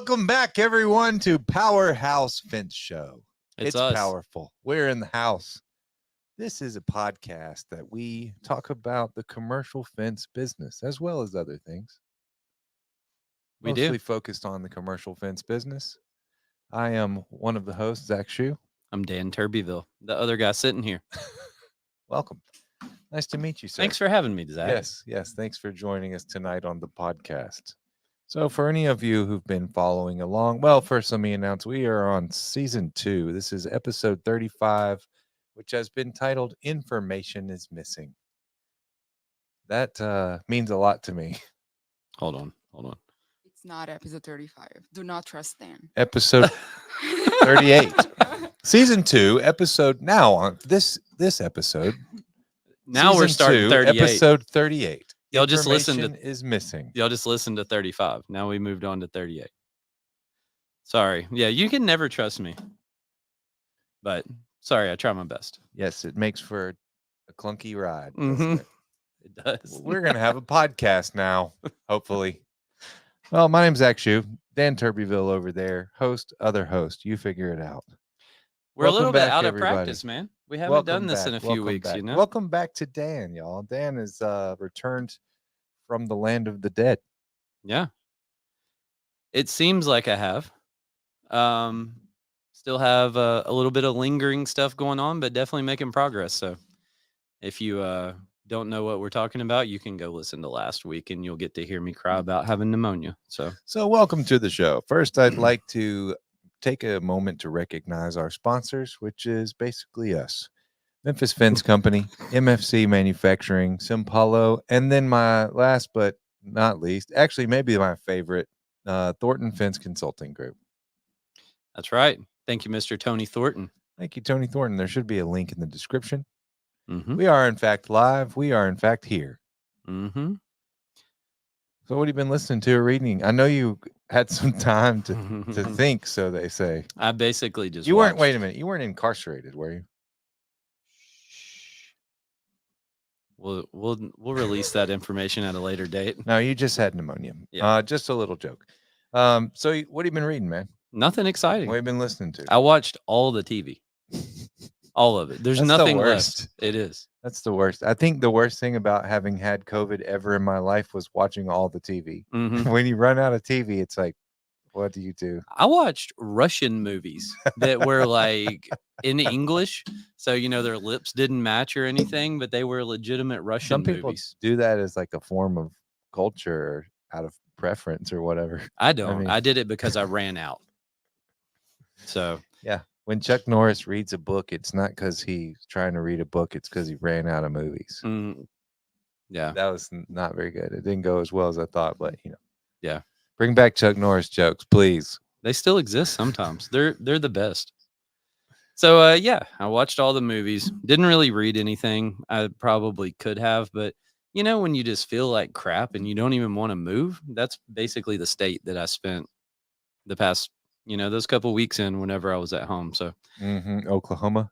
Welcome back, everyone, to PowerHouse Fence Show. It's us. Powerful. We're in the house. This is a podcast that we talk about the commercial fence business as well as other things. We Mostly do. focused on the commercial fence business. I am one of the hosts, Zach Shue. I'm Dan Turbyville, the other guy sitting here. Welcome. Nice to meet you, sir. Thanks for having me, Zach. Yes. Thanks for joining us tonight on the podcast. So for any of you who've been following along, well, first let me announce we are on season 2. This is episode 35, which has been titled Information is Missing. That means a lot to me. Hold on. It's not episode 35. Do not trust Dan. Episode 38. Season 2, episode now on this episode. Now we're starting 38. Episode 38. Y'all just listen Information is missing. Y'all just listened to 35. Now we moved on to 38. Sorry. Yeah, you can never trust me. But sorry, I try my best. Yes, it makes for a clunky ride. Mm-hmm. It does. We're going to have a podcast now, hopefully. Well, my name's Zach Shue. Dan Turbyville over there. Other host. You figure it out. We're Welcome a little bit back, out everybody. of practice, man. We haven't Welcome done this back. in a few Welcome weeks, back. you know? Welcome back to Dan, y'all. Dan is returned from the land of the dead. Yeah. It seems like I have. Still have a little bit of lingering stuff going on, but definitely making progress. So if you don't know what we're talking about, you can go listen to last week and you'll get to hear me cry about having pneumonia. So welcome to the show. First, I'd like to take a moment to recognize our sponsors, which is basically us. Memphis Fence Company, MFC Manufacturing, Simpalo, and then my last but not least, actually maybe my favorite, Thornton Fence Consulting Group. That's right. Thank you, Mr. Tony Thornton. Thank you, Tony Thornton. There should be a link in the description. Mm-hmm. We are, in fact, live. We are, in fact, here. Mm-hmm. So what have you been listening to or reading? I know you had some time to think, so they say. I basically just wait a minute. You weren't incarcerated, were you? We'll release that information at a later date. No, you just had pneumonia. Yeah. Just a little joke. So what have you been reading, man? Nothing exciting. What have you been listening to? I watched all the TV. All of it. There's That's nothing the worst. left. It is. That's the worst. I think the worst thing about having had COVID ever in my life was watching all the TV. Mm-hmm. When you run out of TV, it's like, what do you do? I watched Russian movies that were like in English. So, their lips didn't match or anything, but they were legitimate Russian Some people movies. do that as like a form of culture or out of preference or whatever. I don't. I did it because I ran out. So, yeah. When Chuck Norris reads a book, it's not because he's trying to read a book. It's because he ran out of movies. Yeah. That was not very good. It didn't go as well as I thought, but Yeah. Bring back Chuck Norris jokes, please. They still exist sometimes. They're the best. So, yeah, I watched all the movies. Didn't really read anything. I probably could have, but when you just feel like crap and you don't even want to move, that's basically the state that I spent the past, those couple weeks in whenever I was at home. So, Oklahoma.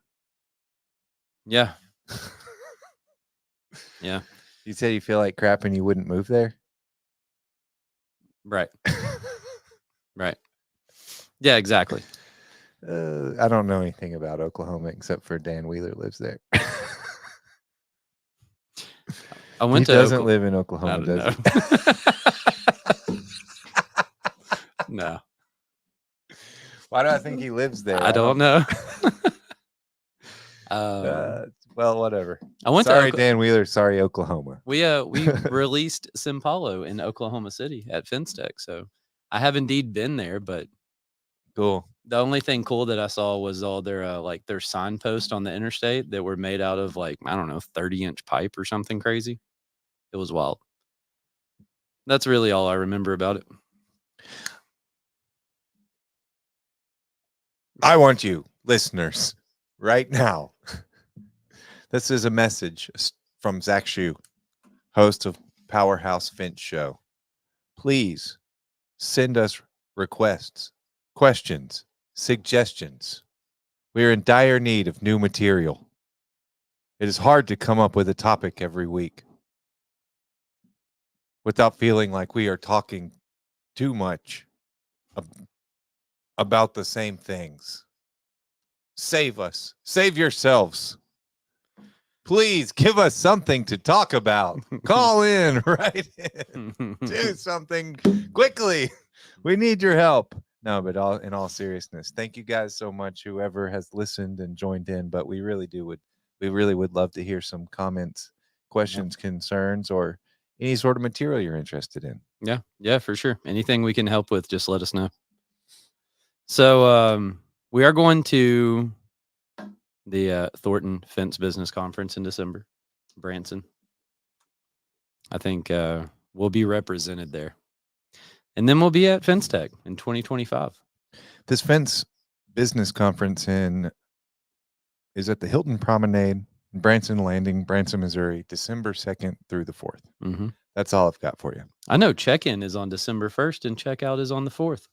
Yeah. Yeah. You said you feel like crap and you wouldn't move there? Right. Right. Yeah, exactly. I don't know anything about Oklahoma except for Dan Wheeler lives there. He doesn't live in Oklahoma, does he? No. Why do I think he lives there? I don't know. Well, whatever. Sorry, Dan Wheeler. Sorry, Oklahoma. We released Simpalo in Oklahoma City at FinStech, so I have indeed been there. But cool. The only thing cool that I saw was all their their signposts on the interstate that were made out of 30-inch pipe or something crazy. It was wild. That's really all I remember about it. I want you, listeners, right now. This is a message from Zach Shue, host of PowerHouse Fence Show. Please send us requests, questions, suggestions. We are in dire need of new material. It is hard to come up with a topic every week without feeling like we are talking too much about the same things. Save us. Save yourselves. Please give us something to talk about. Call in, write in, do something quickly. We need your help. No, but in all seriousness, thank you guys so much, whoever has listened and joined in. But we really would love to hear some comments, questions, concerns, or any sort of material you're interested in. Yeah, for sure. Anything we can help with, just let us know. So we are going to the Thornton Fence Business Conference in December, Branson. I think we'll be represented there. And then we'll be at Fence Tech in 2025. This Fence Business Conference is at the Hilton Promenade, Branson Landing, Branson, Missouri, December 2nd through the 4th. Mm-hmm. That's all I've got for you. I know check-in is on December 1st and checkout is on the 4th.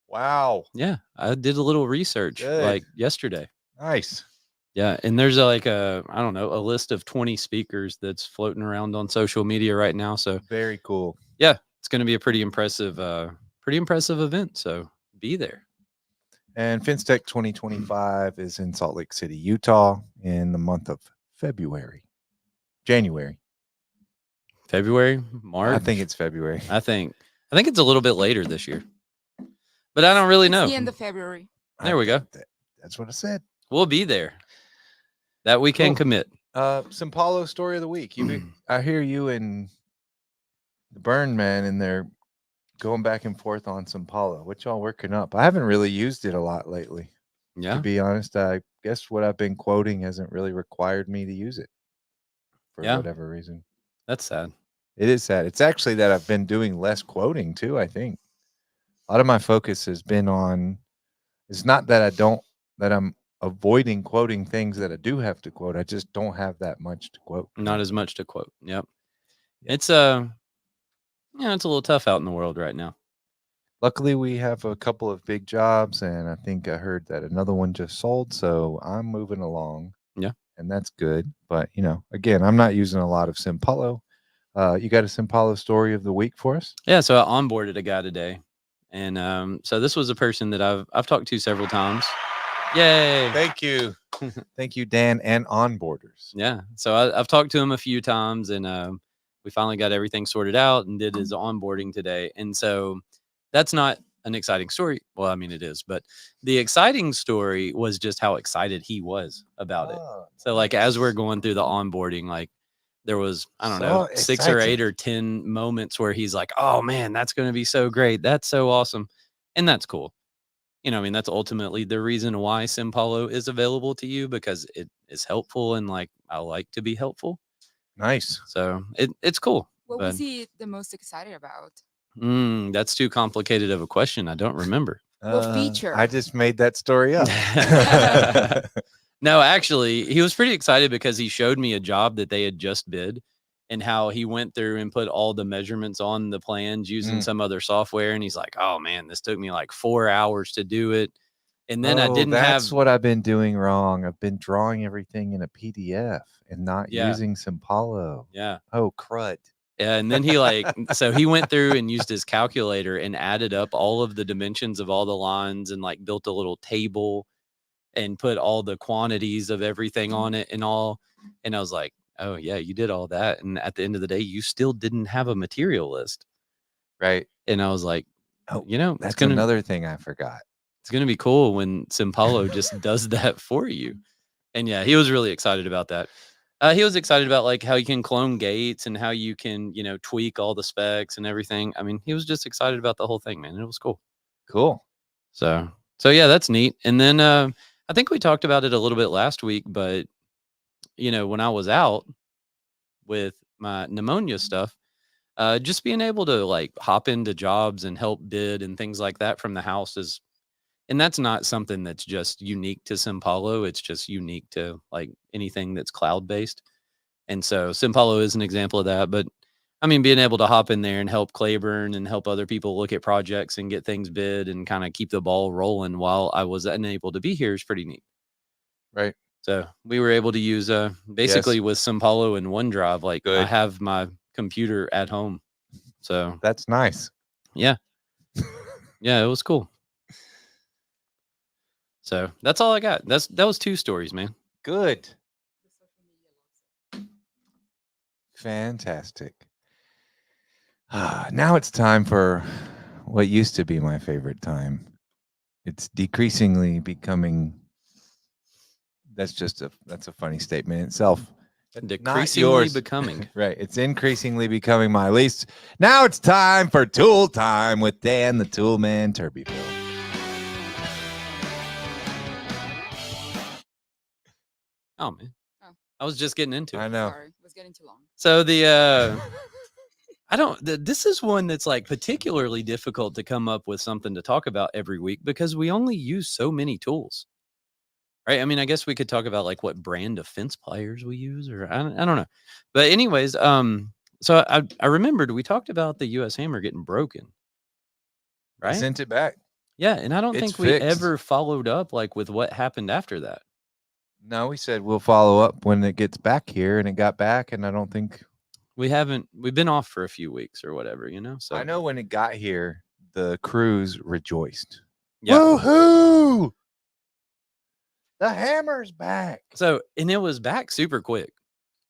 Wow. Yeah, I did a little research like yesterday. Nice. Yeah, and there's like a list of 20 speakers that's floating around on social media right now. So very cool. Yeah, it's going to be a pretty impressive event. So be there. And FinTech 2025 is in Salt Lake City, Utah, in the month of January, March. I think it's February. I think it's a little bit later this year, but I don't really know. It's the end of February. There we go. That's what I said. We'll be there. That we can commit. Simpalo story of the week. I hear you and the Burn Man in there going back and forth on Simpalo. What y'all working up? I haven't really used it a lot lately. Yeah. To be honest, I guess what I've been quoting hasn't really required me to use it for whatever reason. That's sad. It is sad. It's actually that I've been doing less quoting too, I think. A lot of my focus has been on, it's not that I'm avoiding quoting things that I do have to quote. I just don't have that much to quote. Not as much to quote. Yep. It's it's a little tough out in the world right now. Luckily, we have a couple of big jobs, and I think I heard that another one just sold, so I'm moving along. Yeah. And that's good. But, again, I'm not using a lot of Simpalo. You got a Simpalo story of the week for us? Yeah, so I onboarded a guy today. And so this was a person that I've talked to several times. Yay. Thank you. Thank you, Dan, and onboarders. Yeah. So I've talked to him a few times, and we finally got everything sorted out and did his onboarding today. And so that's not an exciting story. Well, I mean, it is, but the exciting story was just how excited he was about it. So like, as we're going through the onboarding, like there was, I don't know, 6 or 8 or 10 moments where he's like, oh man, that's going to be so great. That's so awesome. And that's cool. That's ultimately the reason why Simpalo is available to you, because it is helpful, and like, I like to be helpful. Nice. So it's cool. What was he the most excited about? That's too complicated of a question. I don't remember. What feature? I just made that story up. No, actually, he was pretty excited because he showed me a job that they had just bid, and how he went through and put all the measurements on the plans using some other software. And he's like, oh man, this took me like 4 hours to do it. And then I didn't that's have what I've been doing wrong. I've been drawing everything in a PDF and not using Simpalo. Yeah. Oh, crud. Yeah, and then he so he went through and used his calculator and added up all of the dimensions of all the lines, and like built a little table and put all the quantities of everything on it and all. And I was like, oh yeah, you did all that. And at the end of the day, you still didn't have a material list. Right. And I was like, that's another thing I forgot. It's going to be cool when Simpalo just does that for you. And yeah, he was really excited about that. He was excited about like how you can clone gates and how you can, tweak all the specs and everything. I mean, he was just excited about the whole thing, man. It was cool. Cool. So yeah, that's neat. And then I think we talked about it a little bit last week, but when I was out with my pneumonia stuff, just being able to like hop into jobs and help bid and things like that from the house and that's not something that's just unique to Simpalo. It's just unique to like anything that's cloud-based. And so Simpalo is an example of that. But I mean, being able to hop in there and help Claiborne and help other people look at projects and get things bid and kind of keep the ball rolling while I was unable to be here is pretty neat. Right. So we were able to use basically with Simpalo and OneDrive, like I have my computer at home. So that's nice. Yeah. Yeah, it was cool. So that's all I got. That was 2 stories, man. Good. Fantastic. Now it's time for what used to be my favorite time. It's decreasingly becoming. That's a funny statement in itself. Not Decreasingly yours. becoming. Right. It's increasingly becoming my least. Now it's time for Tool Time with Dan the Toolman Turbyville. Oh man. Oh. I was just getting into I it. know. Sorry, it was getting too long. So this is one that's like particularly difficult to come up with something to talk about every week because we only use so many tools. Right? I mean, I guess we could talk about like what brand of fence pliers we use or I don't know. But anyways, so I remembered we talked about the US Hammer getting broken. I Right? sent it back. Yeah, and I don't It's think we fixed. ever followed up like with what happened after that. No, we said we'll follow up when it gets back here, and it got back, and I don't think We've been off for a few weeks or whatever, you know. So I know when it got here, the crews rejoiced. yeah. Woohoo! The hammer's back. So and it was back super quick.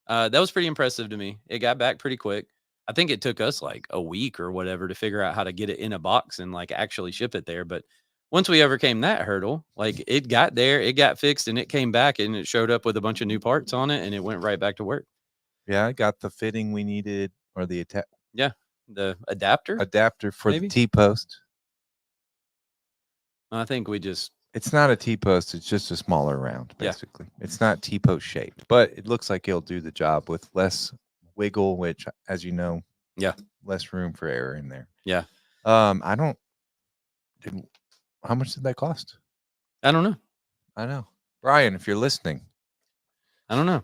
That was pretty impressive to me. It got back pretty quick. I think it took us like a week or whatever to figure out how to get it in a box and like actually ship it there. But once we overcame that hurdle, like it got there, it got fixed, and it came back and it showed up with a bunch of new parts on it, and it went right back to work. Yeah, I got the fitting we needed, or the The adapter, adapter for Maybe? the T-post. I think we just It's not a T-post. It's just a smaller round, Yeah. basically. It's not T-post shaped, but it looks like it'll do the job with less wiggle, which, as you know, Yeah. less room for error in there. Yeah. I don't. How much did that cost? I don't know. I know, Brian, if you're listening, I don't know.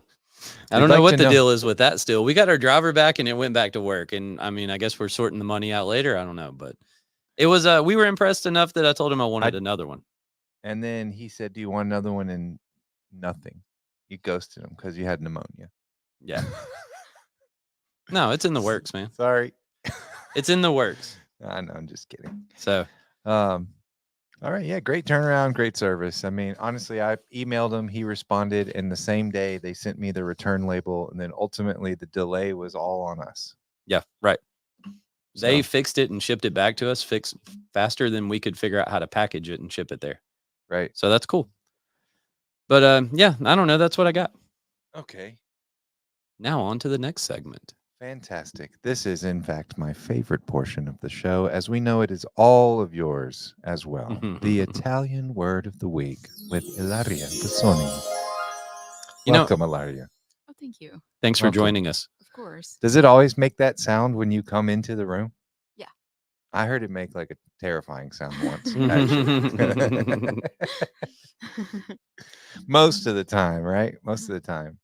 I We'd don't know like what to the know. deal is with that still. We got our driver back and it went back to work. And I mean, I guess we're sorting the money out later. I don't know. But it was we were impressed enough that I told him I wanted another one. and then he said, "Do you want another one?" And nothing. You ghosted him because you had pneumonia. Yeah. No, it's in the works, man. Sorry. It's in the works. I know. I'm just kidding. So All right. Yeah. Great turnaround. Great service. I mean, honestly, I emailed him. He responded, and the same day they sent me the return label, and then ultimately the delay was all on us. yeah, right. They So, fixed it and shipped it back to us faster than we could figure out how to package it and ship it there. right. So that's cool. But yeah, I don't know. That's what I got. Okay. Now on to the next segment. Fantastic. This is, in fact, my favorite portion of the show. As we know, it is all of yours as well. The Italian word of the week with Ilaria Pisoni. You know- Welcome, Ilaria. Oh, thank you. Thanks for Welcome. joining us. Of course. Does it always make that sound when you come into the room? Yeah. I heard it make like a terrifying sound once. Mhm. actually. Most of the time, right? Most of the time.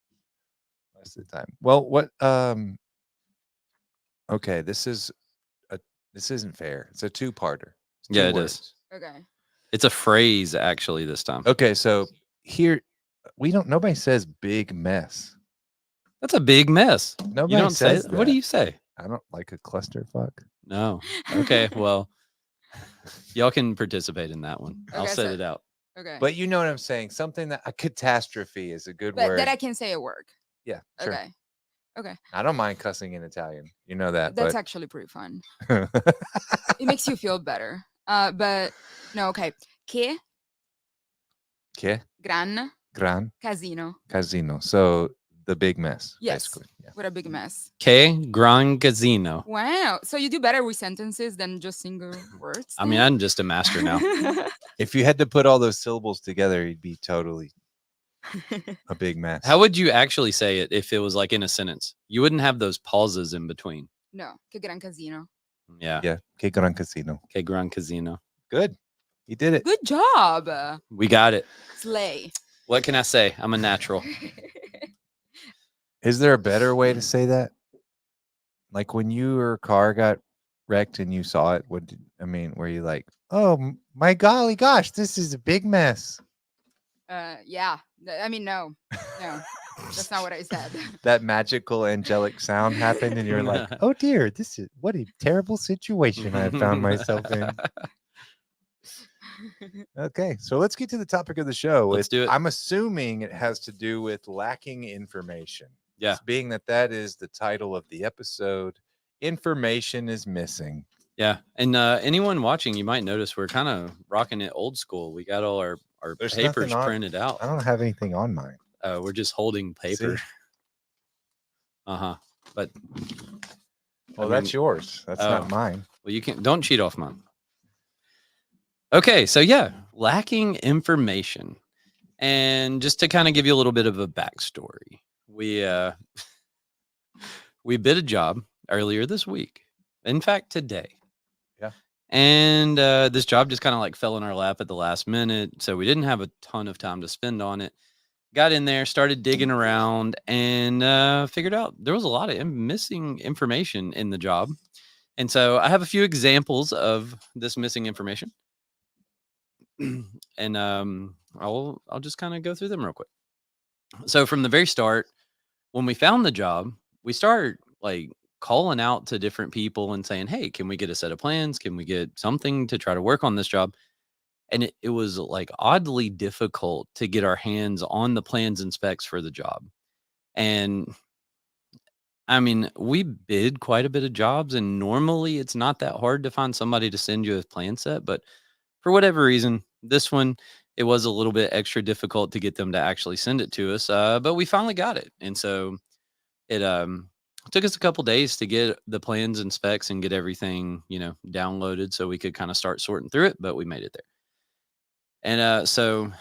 Most of the time. Well, what okay, this isn't fair. It's a two-parter. It's Yeah, two it is. words. Okay. It's a phrase actually this time. Okay, so here nobody says big mess. That's a big mess. Nobody You don't say says that. What do that. you say? I don't like a clusterfuck. No. Okay, well, y'all can participate in that one. I'll Okay, set so- it out. Okay. But you know what I'm saying? Something that a catastrophe is a good But word. that I can say at work. Yeah, sure. Okay. I don't mind cussing in Italian. You know that. That's actually pretty fun. It makes you feel better. But no, okay. Che Che gran gran casino. casino. So the big mess. Yes. Basically. Yeah. What a big mess. Que gran casino. Wow. So you do better with sentences than just single words. I mean, I'm just a master now. If you had to put all those syllables together, you'd be totally a big mess. How would you actually say it if it was like in a sentence? You wouldn't have those pauses in between. No, che gran casino. Yeah. Yeah. Que gran casino. Que gran casino. Good. You did it. Good job. We got it. Slay. What can I say? I'm a natural. Is there a better way to say that? Like when your car got wrecked and you saw it, were you like, oh my golly gosh, this is a big mess? Yeah. I mean, no. No. That's not what I said. That magical angelic sound happened and you're like, oh dear, what a terrible situation I found myself in. Okay, so let's get to the topic of the show. Let's do it. I'm assuming it has to do with lacking information. Yeah. Being that is the title of the episode, information is missing. Yeah. And anyone watching, you might notice we're kind of rocking it old school. We got all our There's papers nothing on- printed out. I don't have anything on mine. We're just holding paper. See? But Well, I that's mean- yours. That's Oh. not mine. well, you can't, don't cheat off mine. Okay. So yeah, lacking information. And just to kind of give you a little bit of a backstory, we we bid a job earlier this week. In fact, today. Yeah. And this job just kind of like fell in our lap at the last minute. So we didn't have a ton of time to spend on it. Got in there, started digging around, and figured out there was a lot of missing information in the job. And so I have a few examples of this missing information. And I'll just kind of go through them real quick. So from the very start, when we found the job, we started like calling out to different people and saying, "Hey, can we get a set of plans? Can we get something to try to work on this job?" And it was like oddly difficult to get our hands on the plans and specs for the job. And I mean, we bid quite a bit of jobs, and normally it's not that hard to find somebody to send you a plan set. But for whatever reason, this one, it was a little bit extra difficult to get them to actually send it to us. But we finally got it. And so it took us a couple days to get the plans and specs and get everything, downloaded so we could kind of start sorting through it, but we made it there. And so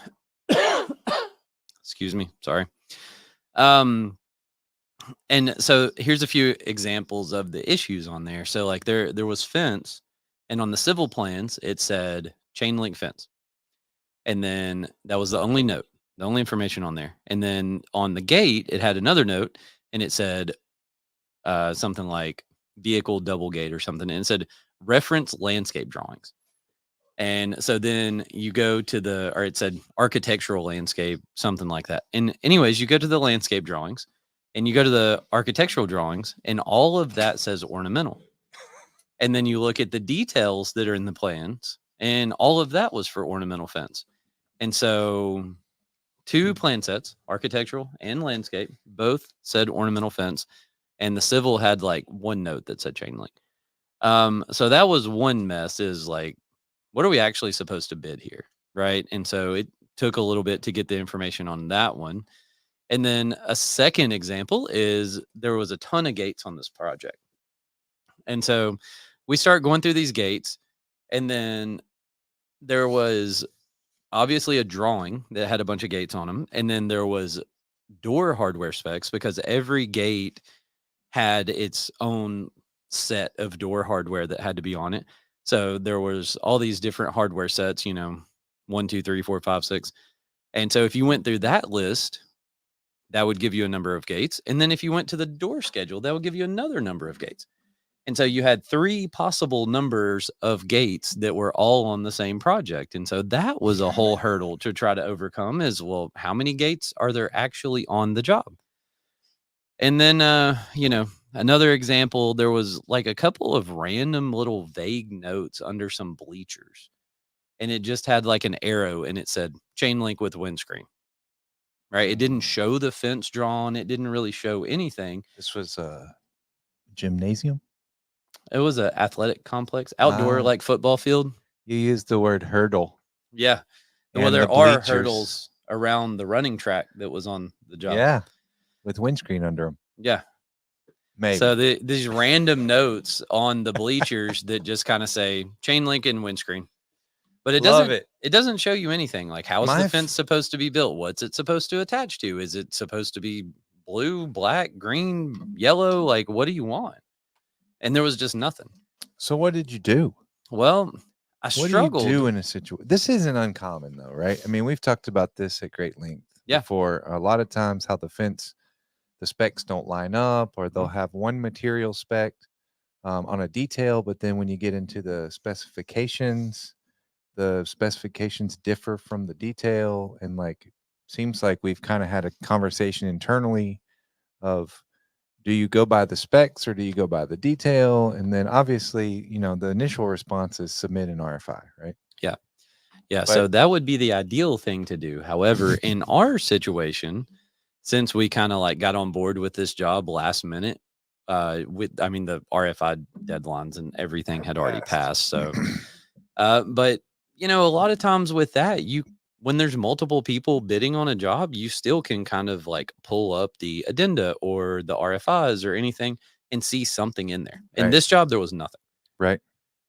excuse me, sorry. And so here's a few examples of the issues on there. So like there was fence, and on the civil plans it said chain link fence. And then that was the only note, the only information on there. And then on the gate it had another note, and it said something like vehicle double gate or something, and it said reference landscape drawings. And so then you go to or it said architectural landscape, something like that. And anyways, you go to the landscape drawings and you go to the architectural drawings, and all of that says ornamental. And then you look at the details that are in the plans, and all of that was for ornamental fence. And so 2 plan sets, architectural and landscape, both said ornamental fence. And the civil had like 1 note that said chain link. So that was one mess, is like, what are we actually supposed to bid here? Right. And so it took a little bit to get the information on that one. And then a second example is there was a ton of gates on this project. And so we start going through these gates, and then there was obviously a drawing that had a bunch of gates on them. And then there was door hardware specs, because every gate had its own set of door hardware that had to be on it. So there was all these different hardware sets, 1, 2, 3, 4, 5, 6. And so if you went through that list, that would give you a number of gates. And then if you went to the door schedule, that would give you another number of gates. And so you had 3 possible numbers of gates that were all on the same project. And so that was a whole hurdle to try to overcome, is, well, how many gates are there actually on the job? And then, another example, there was like a couple of random little vague notes under some bleachers, and it just had like an arrow, and it said chain link with windscreen. Right. It didn't show the fence drawn. It didn't really show anything. This was a gymnasium. It was an athletic complex, outdoor, like football field. You used the word hurdle. Yeah. Well, And there the are bleachers. hurdles around the running track that was on the job. Yeah, with windscreen under them. Yeah. Maybe. So these random notes on the bleachers that just kind of say chain link and windscreen, but it Love doesn't. it. It doesn't show you anything. Like, how is My the f- fence supposed to be built? What's it supposed to attach to? Is it supposed to be blue, black, green, yellow? Like, what do you want? And there was just nothing. So what did you do? Well, I What struggled. do you do in a situation? This isn't uncommon though, right? I mean, we've talked about this at great length Yeah. before. A lot of times how the specs don't line up, or they'll have one material spec on a detail, but then when you get into the specifications differ from the detail. And like, seems like we've kind of had a conversation internally of, do you go by the specs or do you go by the detail? And then obviously, the initial response is submit an RFI, right? Yeah, so But- that would be the ideal thing to do. However, in our situation, since we kind of like got on board with this job last minute, the RFI deadlines and everything had already passed. So, but a lot of times with that, when there's multiple people bidding on a job, you still can kind of like pull up the addenda or the RFIs or anything and see something in there. In Right. this job, there was nothing. Right.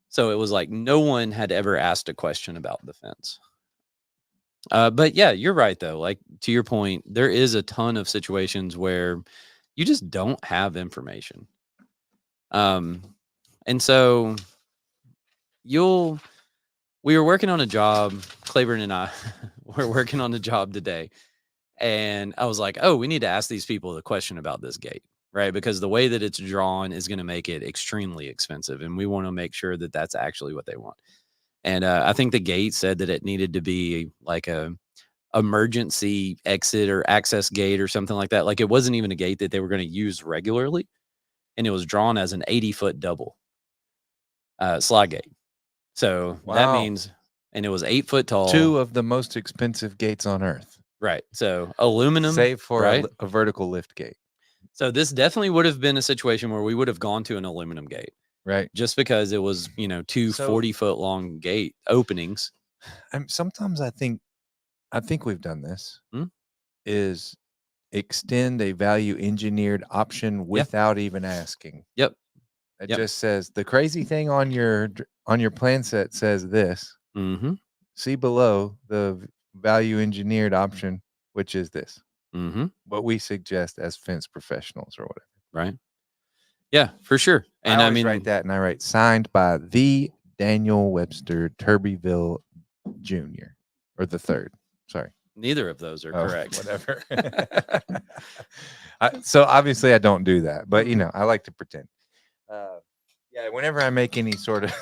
So it was like no one had ever asked a question about the fence. But yeah, you're right though. Like to your point, there is a ton of situations where you just don't have information. And so we were working on a job, Claiborne and I were working on a job today. And I was like, oh, we need to ask these people the question about this gate, right? Because the way that it's drawn is going to make it extremely expensive. And we want to make sure that that's actually what they want. And I think the gate said that it needed to be like a emergency exit or access gate or something like that. Like it wasn't even a gate that they were going to use regularly. And it was drawn as an 80-foot double slide gate. So that Wow. means, and it was 8 foot tall. 2 of the most expensive gates on earth. Right. So aluminum, save for right? a vertical lift gate. So this definitely would have been a situation where we would have gone to an aluminum gate, Right. just because it was, 2 So- 40-foot long gate openings. Sometimes I think we've done this. Hmm? Is extend a value engineered option without even asking. Yep. It Yep. just says the crazy thing on your plan set says this. Mm-hmm. See below the value engineered option, which is this. Mm-hmm. What we suggest as fence professionals or whatever. Right. Yeah, for sure. And I always write that, and I write signed by the Daniel Webster Turbyville Jr. or the third. Sorry. neither of those are Oh, correct. Whatever. So obviously I don't do that, but I like to pretend. Yeah, whenever I make any sort of,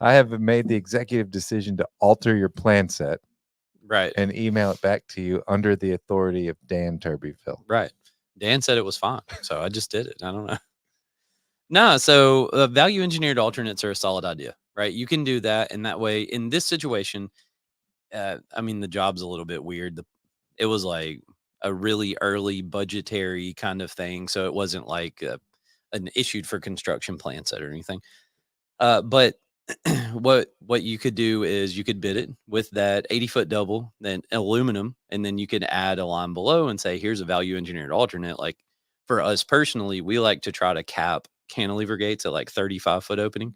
I have made the executive decision to alter your plan set Right. and email it back to you under the authority of Dan Turbyville. Right. Dan said it was fine, so I just did it. I don't know. No, so value engineered alternates are a solid idea, right? You can do that, and that way, in this situation, the job's a little bit weird. It was like a really early budgetary kind of thing, so it wasn't like an issued for construction plan set or anything. But what you could do is you could bid it with that 80-foot double, then aluminum, and then you could add a line below and say, here's a value engineered alternate. Like for us personally, we like to try to cap cantilever gates at like 35-foot opening.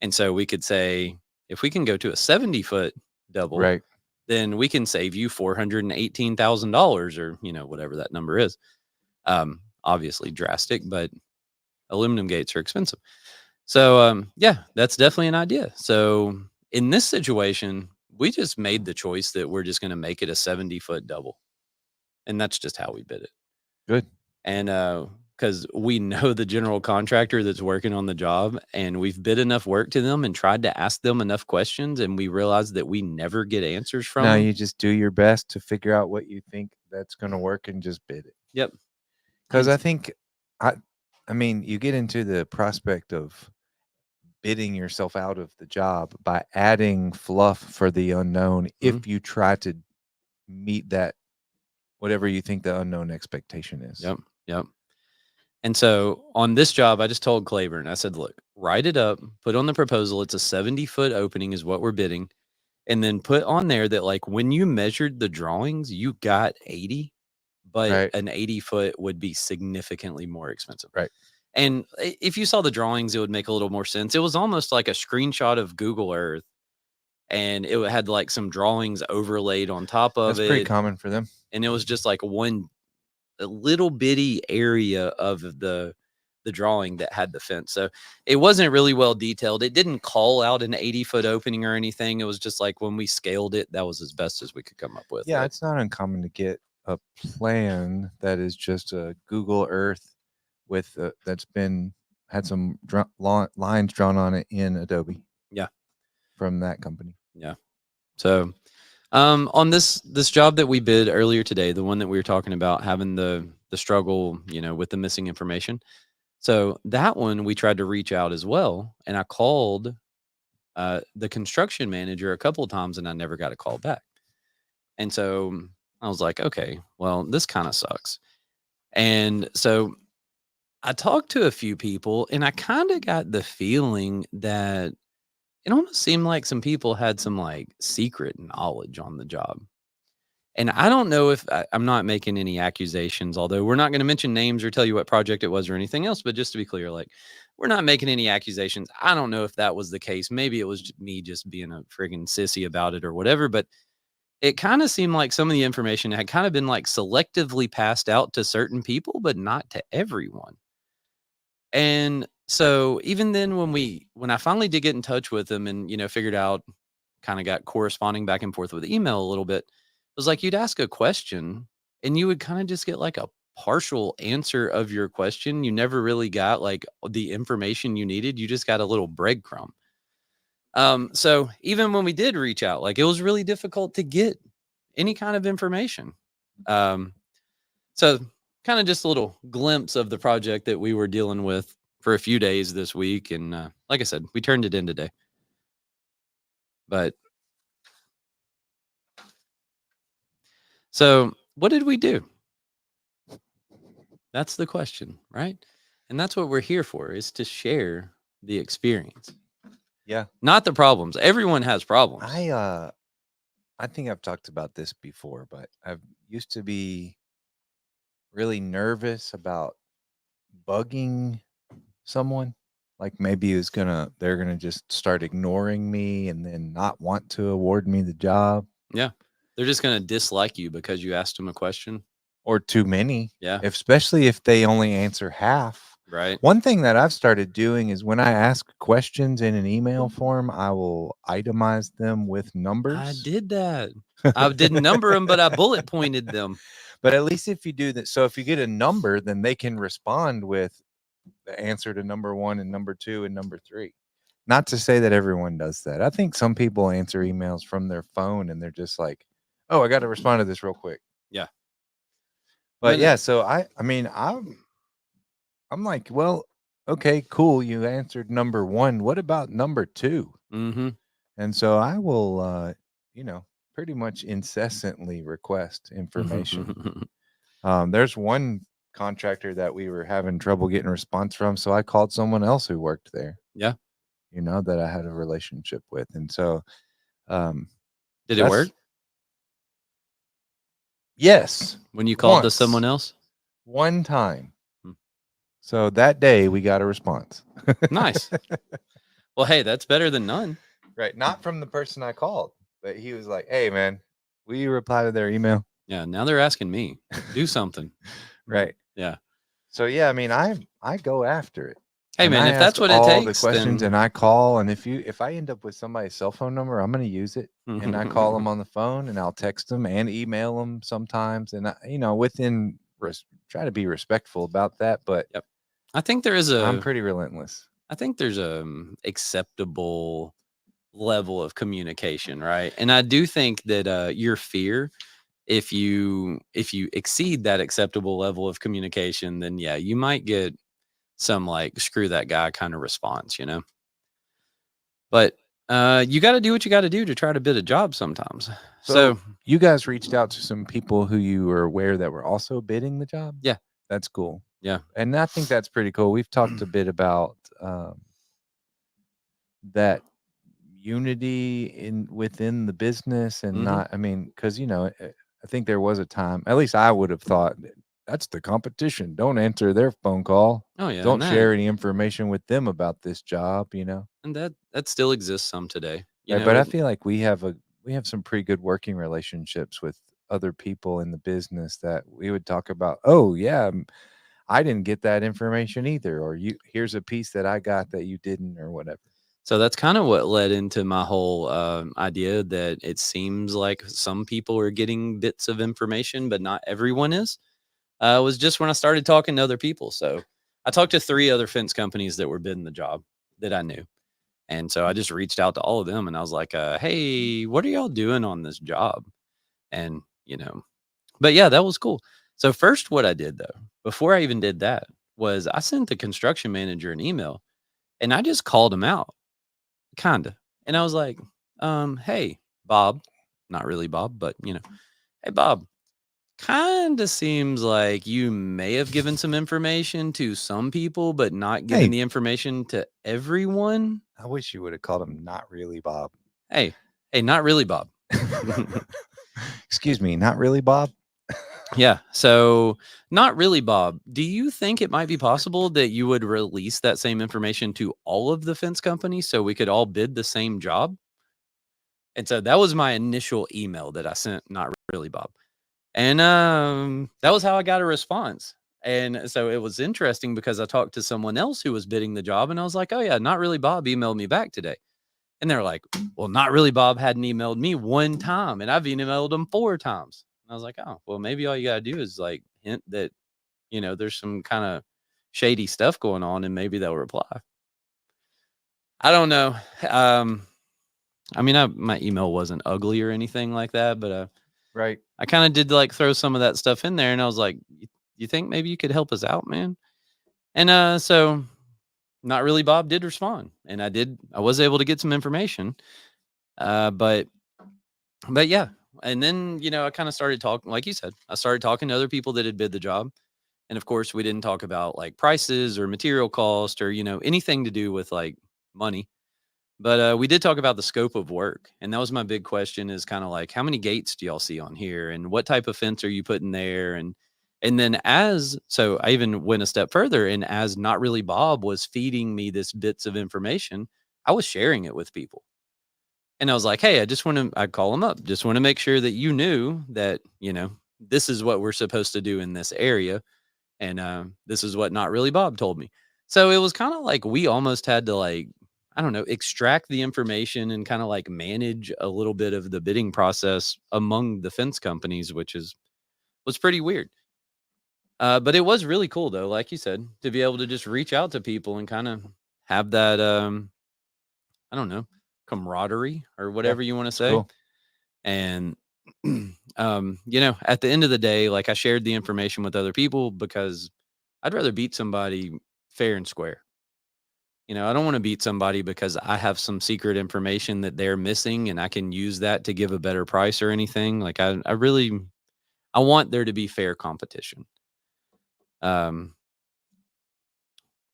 And so we could say, if we can go to a 70-foot double, Right. then we can save you $418,000 or, whatever that number is. Obviously drastic, but aluminum gates are expensive. So, yeah, that's definitely an idea. So in this situation, we just made the choice that we're just going to make it a 70-foot double. And that's just how we bid it. Good. And because we know the general contractor that's working on the job, and we've bid enough work to them and tried to ask them enough questions, and we realized that we never get answers from Now them. you just do your best to figure out what you think that's going to work and just bid it. Yep. Because I think, you get into the prospect of bidding yourself out of the job by adding fluff for the unknown if you try to meet that, whatever you think the unknown expectation is. Yep. And so on this job, I just told Claiborne, I said, look, write it up, put on the proposal. It's a 70-foot opening is what we're bidding. And then put on there that like when you measured the drawings, you got 80, but Right. an 80-foot would be significantly more expensive. Right. And if you saw the drawings, it would make a little more sense. It was almost like a screenshot of Google Earth, and it had like some drawings overlaid on top of That's it. pretty common for them. And it was just like a little bitty area of the drawing that had the fence. So it wasn't really well detailed. It didn't call out an 80-foot opening or anything. It was just like when we scaled it, that was as best as we could come up with. Yeah, But it's not uncommon to get a plan that is just a Google Earth with that's been had some lines drawn on it in Adobe. Yeah. From that company. Yeah. So on this job that we bid earlier today, the one that we were talking about having the struggle, with the missing information. So that one we tried to reach out as well. And I called the construction manager a couple of times and I never got a call back. And so I was like, okay, well, this kind of sucks. And so I talked to a few people and I kind of got the feeling that it almost seemed like some people had some like secret knowledge on the job. And I don't know if I'm not making any accusations, although we're not going to mention names or tell you what project it was or anything else. But just to be clear, like we're not making any accusations. I don't know if that was the case. Maybe it was me just being a friggin' sissy about it or whatever. But it kind of seemed like some of the information had kind of been like selectively passed out to certain people, but not to everyone. And so even then when I finally did get in touch with them and, figured out, kind of got corresponding back and forth with email a little bit, it was like you'd ask a question and you would kind of just get like a partial answer of your question. You never really got like the information you needed. You just got a little breadcrumb. So even when we did reach out, like it was really difficult to get any kind of information. So kind of just a little glimpse of the project that we were dealing with for a few days this week. And like I said, we turned it in today. But so what did we do? That's the question, right? And that's what we're here for, is to share the experience. Yeah. Not the problems. Everyone has problems. I think I've talked about this before, but I used to be really nervous about bugging someone. Like maybe they're gonna just start ignoring me and then not want to award me the job. Yeah. They're just going to dislike you because you asked them a question. Or too many. Yeah. Especially if they only answer half. Right. One thing that I've started doing is when I ask questions in an email form, I will itemize them with numbers. I did that. I didn't number them, but I bullet pointed them. But at least if you do that, so if you get a number, then they can respond with the answer to number 1 and number 2 and number 3. Not to say that everyone does that. I think some people answer emails from their phone and they're just like, oh, I got to respond to this real quick. Yeah. But yeah, so I'm like, well, okay, cool. You answered number 1. What about number 2? Mm-hmm. And so I will, pretty much incessantly request information. There's one contractor that we were having trouble getting a response from. So I called someone else who worked there. Yeah. That I had a relationship with. And so, did it work? Yes. When you called to someone else? One time. So that day we got a response. Nice. Well, hey, that's better than none. Right. Not from the person I called, but he was like, hey, man, will you reply to their email? Yeah. Now they're asking me. Do something. Right. Yeah. So, yeah, I mean, I go after it. Hey, and man, I if that's ask what it all takes, the questions then... and I call, and if I end up with somebody's cell phone number, I'm going to use it, and I call them on the phone, and I'll text them and email them sometimes, and try to be respectful about that. But yep. I think I'm pretty relentless. I think there's a acceptable level of communication, right? And I do think that your fear, if you exceed that acceptable level of communication, then yeah, you might get some like screw that guy kind of response, But you got to do what you got to do to try to bid a job sometimes. So you guys reached out to some people who you were aware that were also bidding the job? Yeah. That's cool. Yeah. And I think that's pretty cool. We've talked a bit about that unity within the business and not, I mean, because, I think there was a time, at least I would have thought, that's the competition. Don't answer their phone call. Oh, yeah. Don't share any information with them about this job, And that still exists some today. But I feel like we have some pretty good working relationships with other people in the business that we would talk about. Oh, yeah, I didn't get that information either. Or here's a piece that I got that you didn't, or whatever. So that's kind of what led into my whole idea that it seems like some people are getting bits of information, but not everyone is. Was just when I started talking to other people. So I talked to 3 other fence companies that were bidding the job that I knew. And so I just reached out to all of them and I was like, hey, what are y'all doing on this job? And, but yeah, that was cool. So first what I did though, before I even did that, was I sent the construction manager an email and I just called him out, kind of. And I was like, hey, Bob, not really Bob, but hey, Bob, kind of seems like you may have given some information to some people, but not given Hey. the information to everyone. I wish you would have called him not really Bob. Hey, not really Bob. Excuse me, not really Bob? Yeah. So, not really, Bob. Do you think it might be possible that you would release that same information to all of the fence companies so we could all bid the same job? And so that was my initial email that I sent, not really, Bob. And that was how I got a response. And so it was interesting because I talked to someone else who was bidding the job, and I was like, "Oh yeah, not really, Bob emailed me back today." And they're like, "Well, not really, Bob hadn't emailed me one time, and I've emailed him 4 times." And I was like, "Oh, well, maybe all you gotta do is like hint that there's some kind of shady stuff going on, and maybe they'll reply." I don't know. I mean, my email wasn't ugly or anything like that, but Right. I kind of did like throw some of that stuff in there, and I was like, "You think maybe you could help us out, man?" And so not really, Bob did respond, and I was able to get some information. But yeah, and then I kind of started talking, like you said, I started talking to other people that had bid the job, and of course, we didn't talk about like prices or material cost or anything to do with like money. But we did talk about the scope of work, and that was my big question: is kind of like, how many gates do y'all see on here, and what type of fence are you putting there, and then so I even went a step further, and as not really Bob was feeding me this bits of information, I was sharing it with people, and I was like, hey, I'd call them up, just want to make sure that you knew that this is what we're supposed to do in this area, and this is what not really Bob told me. So it was kind of like we almost had to like, I don't know, extract the information and kind of like manage a little bit of the bidding process among the fence companies, which was pretty weird. But it was really cool though, like you said, to be able to just reach out to people and kind of have that I don't know, camaraderie or whatever you want to say. Cool. And at the end of the day, like I shared the information with other people because I'd rather beat somebody fair and square. I don't want to beat somebody because I have some secret information that they're missing and I can use that to give a better price or anything. Like I want there to be fair competition. Um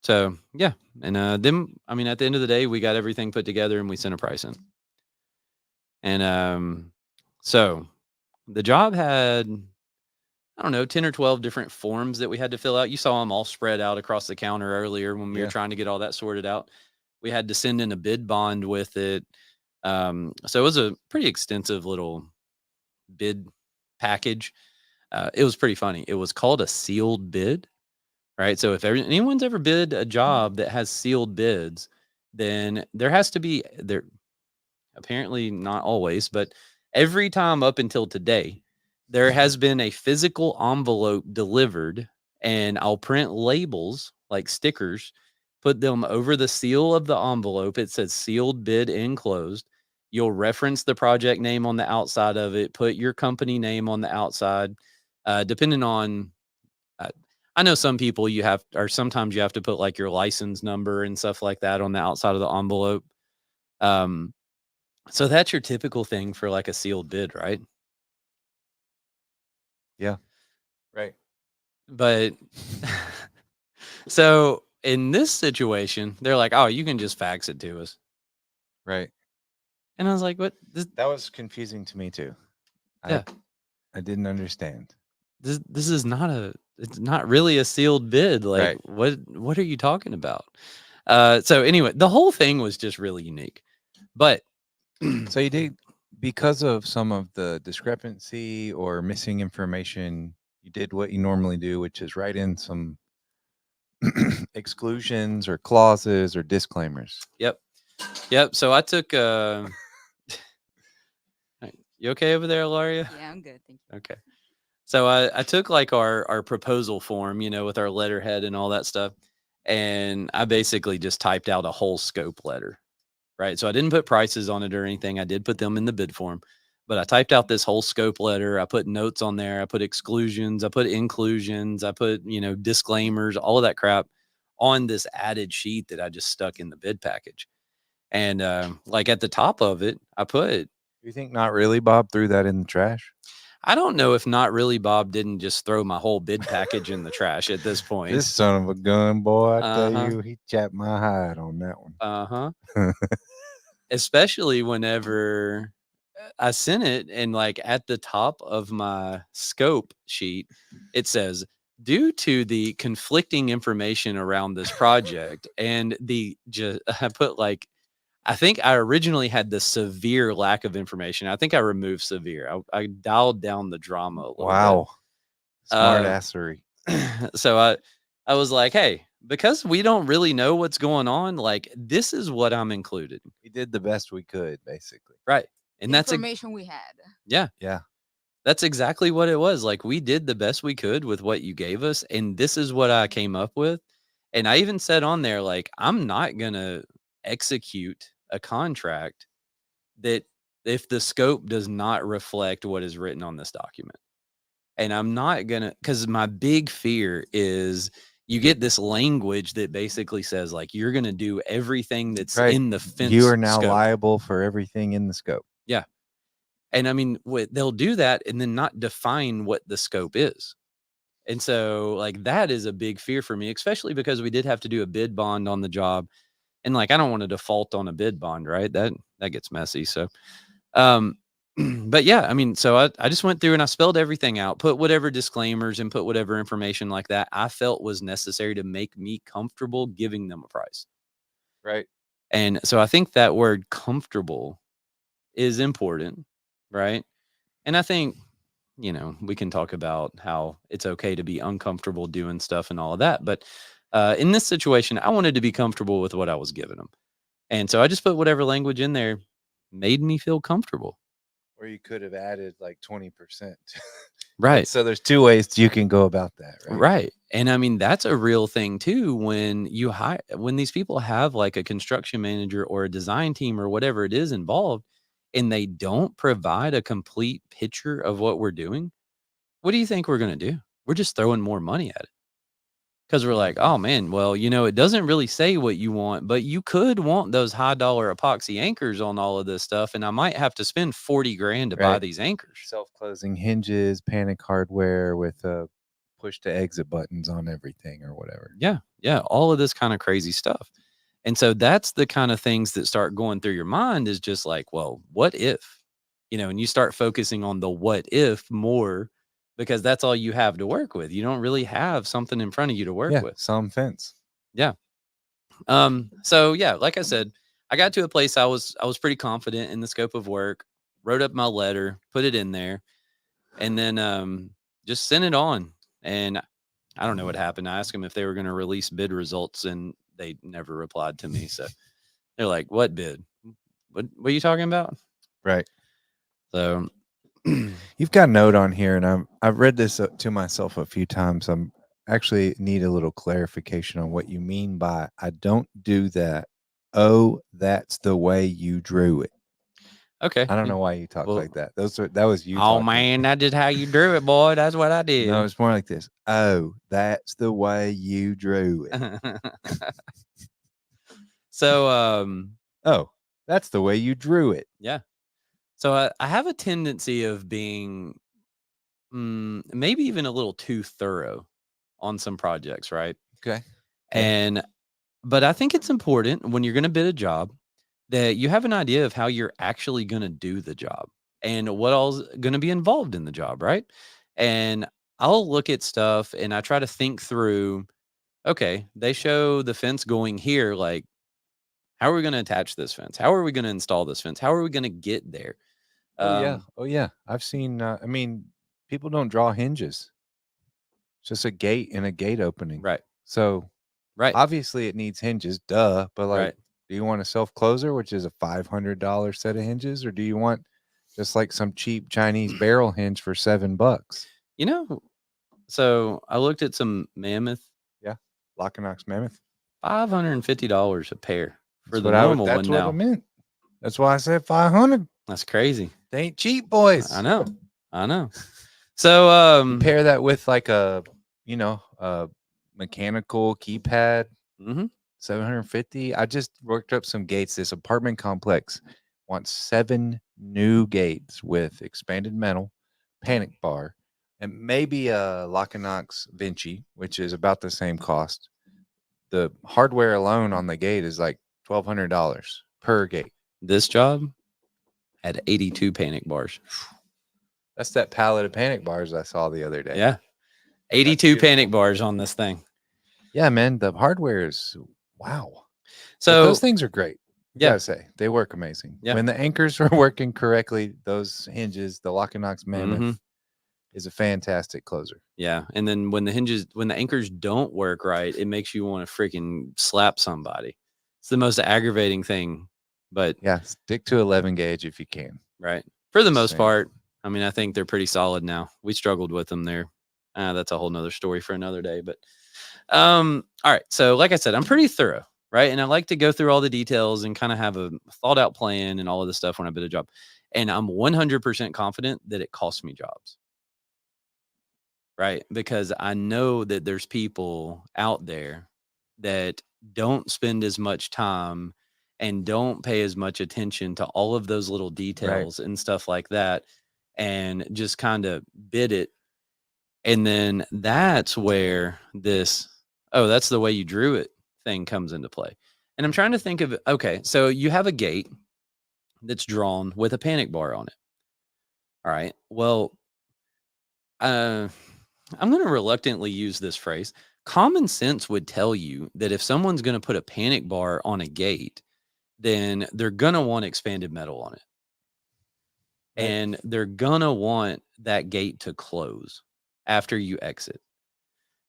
so yeah. And then I mean at the end of the day we got everything put together and we sent a price in. And so the job had, I don't know, 10 or 12 different forms that we had to fill out. You saw them all spread out across the counter earlier when we were Yeah. trying to get all that sorted out. We had to send in a bid bond with it. So it was a pretty extensive little bid package. It was pretty funny. It was called a sealed bid, right? So if anyone's ever bid a job that has sealed bids, then there has to be there. Apparently not always, but every time up until today, there has been a physical envelope delivered, and I'll print labels like stickers, put them over the seal of the envelope. It says sealed bid enclosed. You'll reference the project name on the outside of it, put your company name on the outside. Depending on, uh, I know some people or sometimes you have to put like your license number and stuff like that on the outside of the envelope. Um, so that's your typical thing for like a sealed bid, right? Yeah. Right. But so in this situation, they're like, "Oh, you can just fax it to us." Right. And I was like, "What? That was confusing to me too. Yeah. I didn't understand. This is it's not really a sealed bid. Like, Right. what are you talking about?" So anyway, the whole thing was just really unique. But So you did, because of some of the discrepancy or missing information, you did what you normally do, which is write in some exclusions or clauses or disclaimers. Yep. So I took you okay over there, Laria? Yeah, I'm good. Thank you. Okay. So I took like our proposal form, with our letterhead and all that stuff. And I basically just typed out a whole scope letter, right? So I didn't put prices on it or anything. I did put them in the bid form, but I typed out this whole scope letter. I put notes on there. I put exclusions. I put inclusions. I put, disclaimers, all of that crap on this added sheet that I just stuck in the bid package. And like at the top of it, I put, You think not really Bob threw that in the trash? I don't know if Not Really Bob didn't just throw my whole bid package in the trash at this point. This son of a gun, boy, I tell Uh-huh. you, he chapped my hide on that one. Uh-huh. Especially whenever I sent it and like at the top of my scope sheet, it says, due to the conflicting information around this project and I put like, I think I originally had the severe lack of information. I think I removed severe. I dialed down the drama a little Wow. Smart Uh, assery. bit. So I was like, hey, because we don't really know what's going on, like this is what I'm included. We did the best we could, basically. Right. And The that's information we had. yeah. Yeah. That's exactly what it was. Like we did the best we could with what you gave us, and this is what I came up with. And I even said on there, like, I'm not gonna execute a contract that if the scope does not reflect what is written on this document. And I'm not gonna, because my big fear is you get this language that basically says like you're gonna do everything that's Right. in the fence. You are now scope. liable for everything in the scope. Yeah. And I mean, they'll do that and then not define what the scope is. And so, like, that is a big fear for me, especially because we did have to do a bid bond on the job. And like, I don't want to default on a bid bond, right? That gets messy. So, but yeah, I mean, so I just went through and I spelled everything out, put whatever disclaimers and put whatever information like that I felt was necessary to make me comfortable giving them a price. Right. And so I think that word comfortable is important, right? And I think, we can talk about how it's okay to be uncomfortable doing stuff and all of that. But in this situation, I wanted to be comfortable with what I was giving them. And so I just put whatever language in there made me feel comfortable. Or you could have added like 20%. Right. So there's two ways you can go about that, right? Right. And I mean, that's a real thing too. When when these people have like a construction manager or a design team or whatever it is involved, and they don't provide a complete picture of what we're doing, what do you think we're going to do? We're just throwing more money at it. Because we're like, oh man, well, it doesn't really say what you want, but you could want those high dollar epoxy anchors on all of this stuff. And I might have to spend 40 grand to buy Right. these anchors. Self-closing hinges, panic hardware with push to exit buttons on everything or whatever. Yeah. Yeah. All of this kind of crazy stuff. And so that's the kind of things that start going through your mind is just like, well, what if, and you start focusing on the what if more because that's all you have to work with. You don't really have something in front of you to work with. Some fence. Yeah. So yeah, like I said, I got to a place I was pretty confident in the scope of work, wrote up my letter, put it in there, and then just sent it on. And I don't know what happened. I asked them if they were going to release bid results and they never replied to me. So they're like, what bid? What are you talking about? Right. So you've got a note on here, and I've read this to myself a few times. I'm actually need a little clarification on what you mean by I don't do that. Oh, that's the way you drew it. Okay. I don't know why you talk like that. That was you. Oh man, that's just how you drew it, boy. That's what I did. No, it's more like this. Oh, that's the way you drew it. So oh, that's the way you drew it. Yeah. So I have a tendency of being maybe even a little too thorough on some projects, right? Okay. But I think it's important when you're going to bid a job that you have an idea of how you're actually going to do the job and what all's going to be involved in the job, right? And I'll look at stuff and I try to think through, okay, they show the fence going here, like, how are we going to attach this fence? How are we going to install this fence? How are we going to get there? Oh yeah. I've seen. I mean, people don't draw hinges. It's just a gate and a gate opening. Right. So, obviously it needs hinges. Duh. But like, do you want a self closer, which is a $500 set of hinges, or do you want just like some cheap Chinese barrel hinge for $7? So I looked at some Mammoth. Yeah, Lock and Knox Mammoth. $550 a pair for That's the normal one. That's what I meant. That's why I said 500. That's crazy. They ain't cheap, boys. I know. So pair that with like a mechanical keypad 750. I just worked up some gates. This apartment complex wants 7 new gates with expanded metal, panic bar, and maybe a Lock and Knox Vinci, which is about the same cost. The hardware alone on the gate is like $1,200 per gate. This job had 82 panic bars. That's that pallet of panic bars I saw the other day. Yeah. 82 beautiful. panic bars on this thing. Yeah, man. The hardware is wow. But So those things are great. Yeah. Gotta say, they work amazing. Yeah. When the anchors are working correctly, those hinges, the Lock and Knox Mammoth Mhm. is a fantastic closer. yeah, and then when the anchors don't work right, it makes you want to freaking slap somebody. It's the most aggravating thing, but Yeah, stick to 11 gauge if you can. right. For the Just most saying. part, I mean, I think they're pretty solid now. We struggled with them there. That's a whole nother story for another day. But all right. So like I said, I'm pretty thorough, right? And I like to go through all the details and kind of have a thought out plan and all of this stuff when I bid a job. And I'm 100% confident that it costs me jobs. Right? Because I know that there's people out there that don't spend as much time and don't pay as much attention to all of those little details and stuff like that, and just kind of bid it. And then that's where this, oh, that's the way you drew it thing comes into play. And I'm trying to think of, okay, so you have a gate that's drawn with a panic bar on it. All right. Well, I'm going to reluctantly use this phrase. Common sense would tell you that if someone's going to put a panic bar on a gate, then they're going to want expanded metal on it. Right. And they're going to want that gate to close after you exit.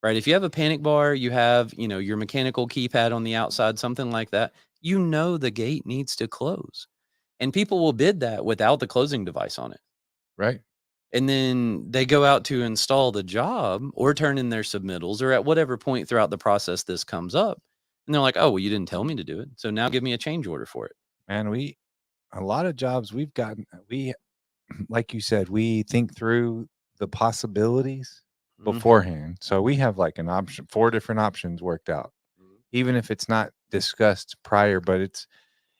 Right? If you have a panic bar, you have, your mechanical keypad on the outside, something like that, the gate needs to close. And people will bid that without the closing device on it. Right. And then they go out to install the job or turn in their submittals or at whatever point throughout the process this comes up. And they're like, oh, well, you didn't tell me to do it. So now give me a change order for it. Man, a lot of jobs we've gotten, like you said, we think through the possibilities beforehand. So we have like an option, 4 different options worked out, even if it's not discussed prior, but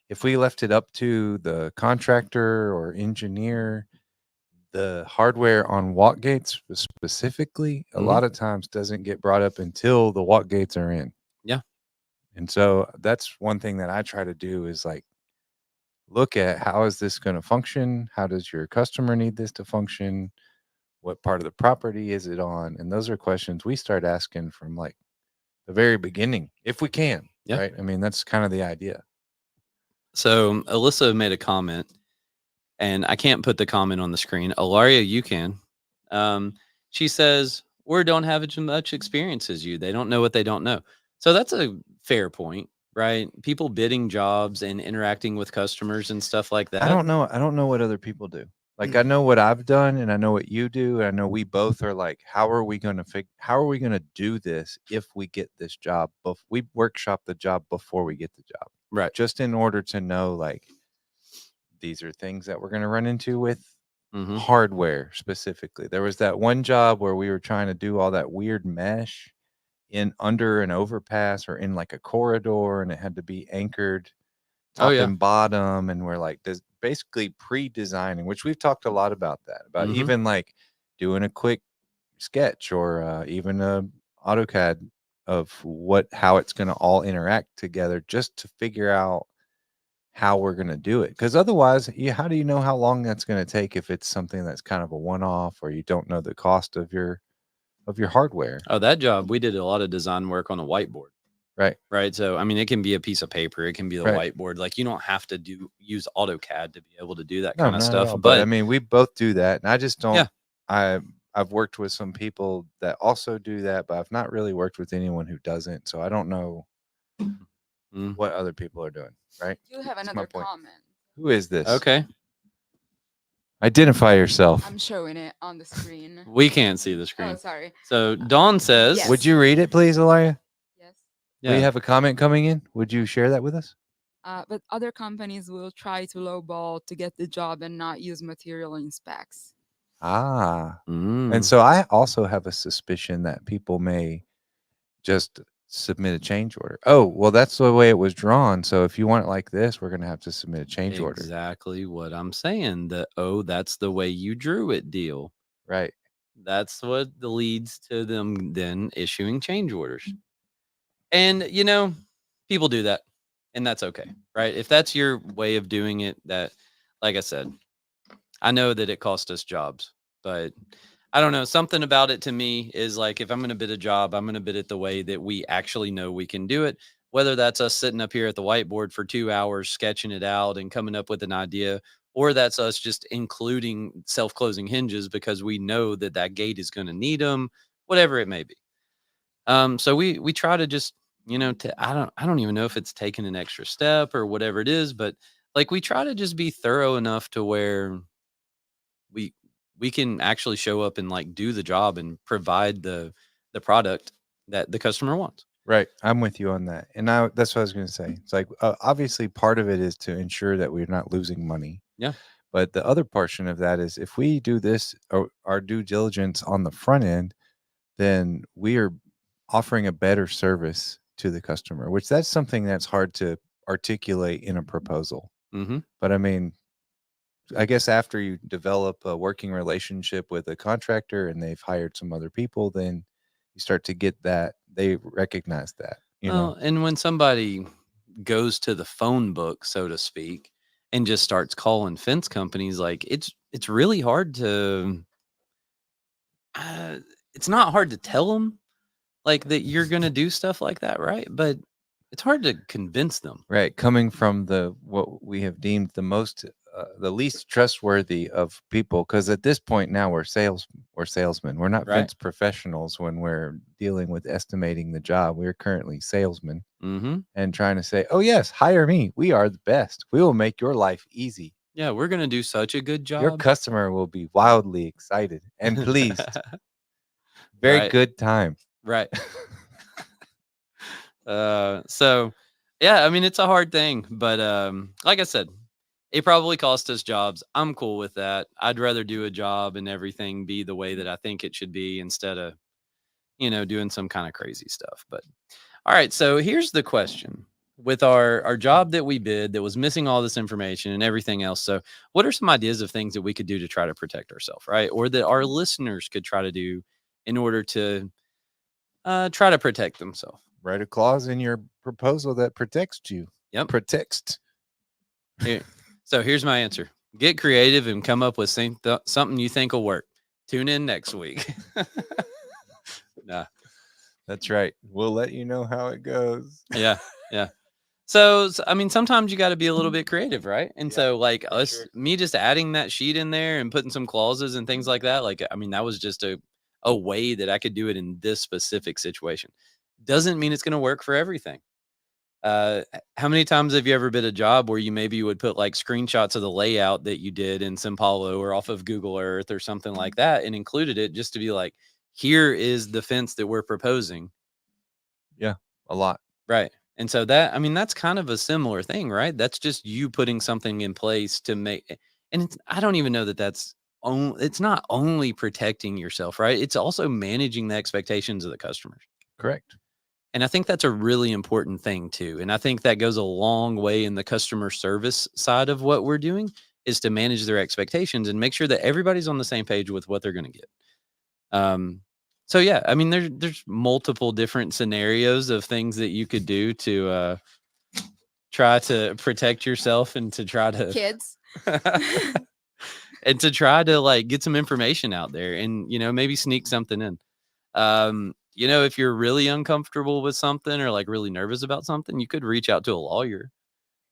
if we left it up to the contractor or engineer, the hardware on walk gates specifically, a lot of times doesn't get brought up until the walk gates are in. Yeah. And so that's one thing that I try to do is like, look at how is this going to function? How does your customer need this to function? What part of the property is it on? And those are questions we start asking from like the very beginning, if we can. Yeah. Right. I mean, that's kind of the idea. So Alyssa made a comment, and I can't put the comment on the screen. Ilaria, you can. She says, we don't have as much experience as you. They don't know what they don't know. So that's a fair point, right? People bidding jobs and interacting with customers and stuff like that. I don't know what other people do. Like I know what I've done and I know what you do. And I know we both are like, how are we going to do this if we get this job? We workshop the job before we get the job. Right. Just in order to know like these are things that we're going to run into with hardware specifically. There was that one job where we were trying to do all that weird mesh in under an overpass or in like a corridor, and it had to be anchored top and bottom, and we're like this basically pre-designing, which we've talked a lot about that, about even like doing a quick sketch or even a AutoCAD of how it's going to all interact together just to figure out how we're going to do it. Because otherwise, how do you know how long that's going to take if it's something that's kind of a one-off or you don't know the cost of your hardware? Oh, that job, we did a lot of design work on a whiteboard. Right. So, I mean, it can be a piece of paper. It can be the whiteboard. Like you don't have to use AutoCAD to be able to do that kind of stuff. But I mean, we both do that. And I just don't, Yeah. I've worked with some people that also do that, but I've not really worked with anyone who doesn't. So I don't know what other people are doing. Right. You have That's my another point. comment. Who is this? Okay. Identify yourself. I'm showing it on the screen. We can't see the screen. Oh, sorry. So Dawn says, Yes. Would you read it, please, Ilaria? Yes. We have a comment coming in. Would you share that with us? But other companies will try to lowball to get the job and not use material in specs. And so I also have a suspicion that people may just submit a change order. Oh, well, that's the way it was drawn. So if you want it like this, we're going to have to submit a change order. Exactly what I'm saying. That's the way you drew it deal. Right. That's what leads to them then issuing change orders. And, people do that, and that's okay, right? If that's your way of doing it, like I said, I know that it cost us jobs, but I don't know. Something about it to me is like, if I'm going to bid a job, I'm going to bid it the way that we actually know we can do it. Whether that's us sitting up here at the whiteboard for 2 hours, sketching it out and coming up with an idea, or that's us just including self-closing hinges because we know that gate is going to need them, whatever it may be. So we try to just, I don't even know if it's taking an extra step or whatever it is, but like we try to just be thorough enough to where we can actually show up and like do the job and provide the product that the customer wants. Right. I'm with you on that. And that's what I was going to say. It's like, obviously part of it is to ensure that we're not losing money. Yeah. But the other portion of that is if we do this or our due diligence on the front end, then we are offering a better service to the customer, which that's something that's hard to articulate in a proposal. Mm-hmm. But I mean, I guess after you develop a working relationship with a contractor and they've hired some other people, then you start to get that they recognize that, Well, and when somebody goes to the phone book, so to speak, and just starts calling fence companies, like it's really hard to it's not hard to tell them like that you're going to do stuff like that, right? But it's hard to convince them. Right. Coming from what we have deemed the least trustworthy of people, because at this point now we're salesmen. We're not Right. fence professionals when we're dealing with estimating the job. We're currently salesmen Mm-hmm. and trying to say, oh yes, hire me. We are the best. We will make your life easy. Yeah, we're going to do such a good job. Your customer will be wildly excited and pleased. Very Right. good time. Right. So yeah, I mean, it's a hard thing, but like I said, it probably cost us jobs. I'm cool with that. I'd rather do a job and everything be the way that I think it should be instead of, doing some kind of crazy stuff. But all right, so here's the question. With our job that we bid that was missing all this information and everything else. So what are some ideas of things that we could do to try to protect ourselves, right? Or that our listeners could try to do in order to try to protect themselves? Write a clause in your proposal that protects you. Yep. Protects. Here. So here's my answer. Get creative and come up with something you think will work. Tune in next week. Nah. That's right. We'll let you know how it goes. Yeah. Yeah. So I mean, sometimes you got to be a little bit creative, right? And so like me just adding that sheet in there and putting some clauses and things like that. Like, I mean, that was just a way that I could do it in this specific situation. Doesn't mean it's going to work for everything. How many times have you ever been a job where you would put like screenshots of the layout that you did in Simpalo or off of Google Earth or something like that and included it just to be like, here is the fence that we're proposing. Yeah, a lot. Right. And so that's kind of a similar thing, right? That's just you putting something in place to make, and I don't even know it's not only protecting yourself, right? It's also managing the expectations of the customers. Correct. And I think that's a really important thing too. And I think that goes a long way in the customer service side of what we're doing is to manage their expectations and make sure that everybody's on the same page with what they're going to get. So yeah, I mean, there's multiple different scenarios of things that you could do to try to protect yourself and to try to Kids. and to try to like get some information out there and, maybe sneak something in. If you're really uncomfortable with something or like really nervous about something, you could reach out to a lawyer.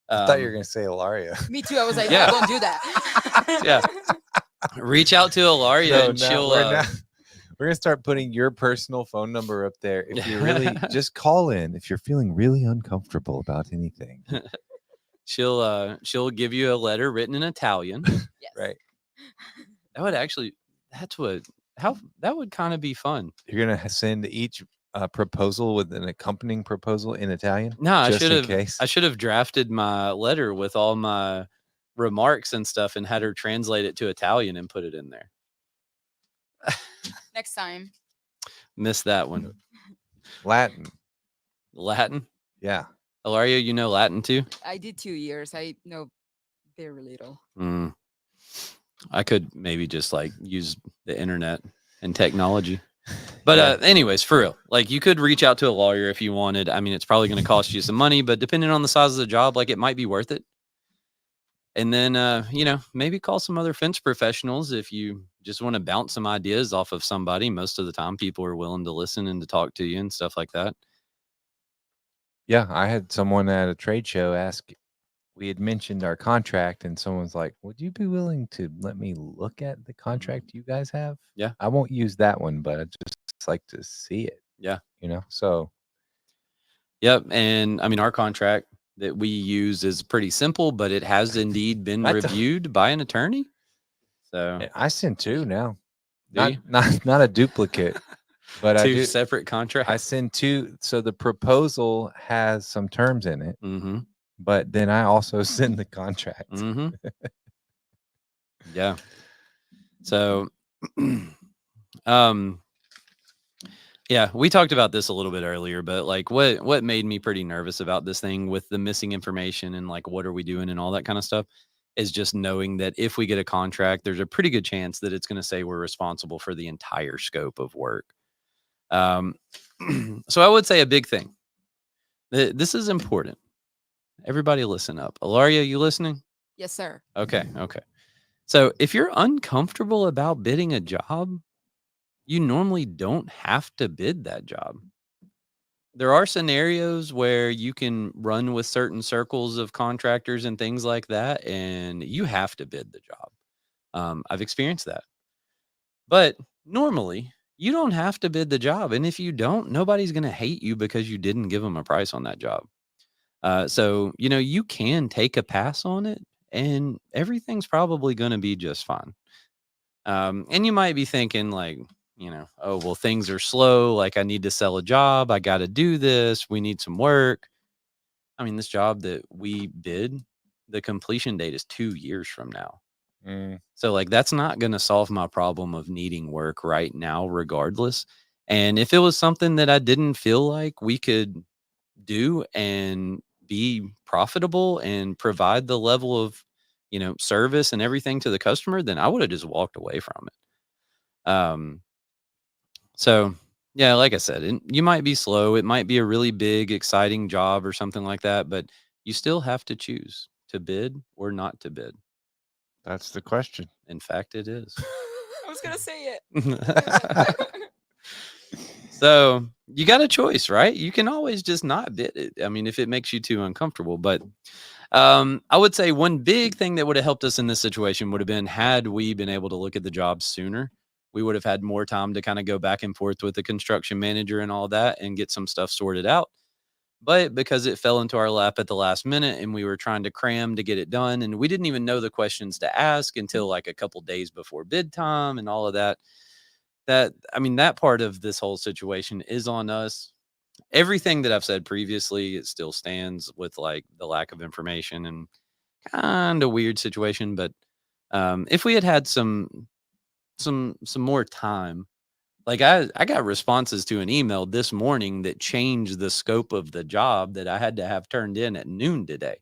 I thought you were going to say Ilaria. Me too. I was like, Yeah. yeah, don't do that. Yeah. Reach out to Ilaria and she'll. We're going to start putting your personal phone number up there. If you really just call in, if you're feeling really uncomfortable about anything, she'll give you a letter written in Italian. Yes. Right. That would kind of be fun. You're going to send each proposal with an accompanying proposal in Italian? No, I I should have drafted my letter with all my remarks and stuff and had her translate it to Italian and put it in there. Next time. Missed that one. Latin. Latin. Yeah. Ilaria, you know Latin too? I did 2 years. I know very little. Mm. I could maybe just like use the internet and technology. But Yeah. anyways, for real, like you could reach out to a lawyer if you wanted. I mean, it's probably going to cost you some money, but depending on the size of the job, like it might be worth it. And then, maybe call some other fence professionals if you just want to bounce some ideas off of somebody. Most of the time, people are willing to listen and to talk to you and stuff like that. Yeah. I had someone at a trade show ask, we had mentioned our contract, and someone's like, would you be willing to let me look at the contract you guys have? Yeah. I won't use that one, but I just like to see it, Yeah. So. Yep. And I mean, our contract that we use is pretty simple, but it has indeed been reviewed by an attorney. So I send 2 now. Do you? Not a duplicate, but I 2 do. separate contracts. I send 2. So the proposal has some terms in it, Mm-hmm. but then I also send the contract. Mm-hmm. Yeah. So, yeah, we talked about this a little bit earlier, but like what made me pretty nervous about this thing with the missing information and like what are we doing and all that kind of stuff is just knowing that if we get a contract, there's a pretty good chance that it's going to say we're responsible for the entire scope of work. So I would say a big thing. This is important. Everybody listen up. Ilaria, you listening? Yes, sir. Okay. So if you're uncomfortable about bidding a job, you normally don't have to bid that job. There are scenarios where you can run with certain circles of contractors and things like that, and you have to bid the job. I've experienced that. But normally, you don't have to bid the job. And if you don't, nobody's going to hate you because you didn't give them a price on that job. So, you can take a pass on it and everything's probably going to be just fine. And you might be thinking like, oh, well, things are slow. Like I need to sell a job. I got to do this. We need some work. I mean, this job that we bid, the completion date is 2 years from now. So like, that's not going to solve my problem of needing work right now, regardless. And if it was something that I didn't feel like we could do and be profitable and provide the level of, service and everything to the customer, then I would have just walked away from it. So yeah, like I said, you might be slow. It might be a really big, exciting job or something like that, but you still have to choose to bid or not to bid. That's the question. In fact, it is. I was going to say it. So you got a choice, right? You can always just not bid it. I mean, if it makes you too uncomfortable, but I would say one big thing that would have helped us in this situation would have been had we been able to look at the job sooner. We would have had more time to kind of go back and forth with the construction manager and all that and get some stuff sorted out. But because it fell into our lap at the last minute and we were trying to cram to get it done, and we didn't even know the questions to ask until like a couple days before bid time and all of that. That part of this whole situation is on us. Everything that I've said previously, it still stands with like the lack of information and kind of weird situation. But if we had some more time, like I got responses to an email this morning that changed the scope of the job that I had to have turned in at noon today.